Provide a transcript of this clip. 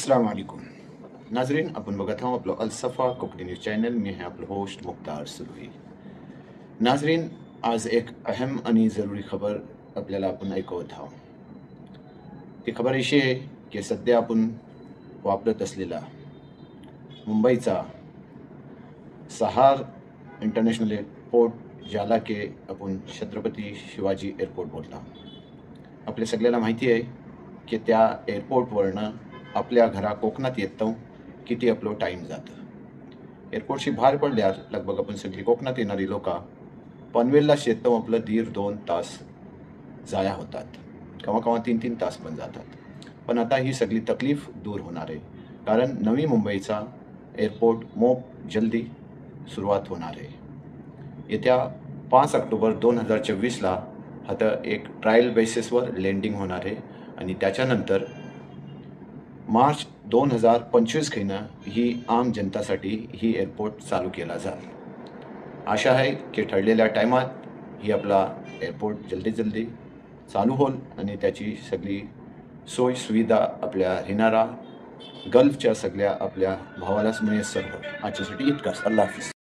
अस्सलाम वालेकुम नाजरीन, आपण बघत आहोत आपलं अलसफा कोकणी न्यूज चॅनल. मी आहे आपलं होस्ट मुख्तार सुरवी. नाजरीन, आज एक अहम आणि जरुरी खबर आपल्याला आपण ऐकवत आहोत. ती खबर अशी आहे की सध्या आपण वापरत असलेला मुंबईचा सहार इंटरनॅशनल एअरपोर्ट, ज्याला की आपण छत्रपती शिवाजी एअरपोर्ट बोलतो. आपल्या सगळ्याला माहिती आहे की त्या एअरपोर्टवरनं आपल्या घरा कोकणात येतो किती आपलं टाईम जातं. एअरपोर्टशी बाहेर पडल्यावर लगभग आपण सगळी कोकणात येणारी लोक पनवेललाच येतो आपलं 1.5-2 तास जाया होतात. केव्हा केव्हा 3-3 तास पण जातात. पण आता ही सगळी तकलीफ दूर होणार आहे, कारण नवी मुंबईचा एअरपोर्ट मोप जल्दी सुरुवात होणार आहे. येत्या 5 ऑक्टोबर 2024ला आता एक ट्रायल बेसिसवर लँडिंग होणार आहे आणि त्याच्यानंतर मार्च 2025 खिनं ही आम जनतासाठी ही एअरपोर्ट चालू केला जाईल. आशा आहे की ठरलेल्या टायमात ही आपला एअरपोर्ट जल्दी चालू होईल आणि त्याची सगळी सोय सुविधा आपल्या राहणारा गल्फच्या सगळ्या आपल्या भावालाच मिळेल. सर्व आजच्यासाठी इतकंच. अल्लाह हाफिज.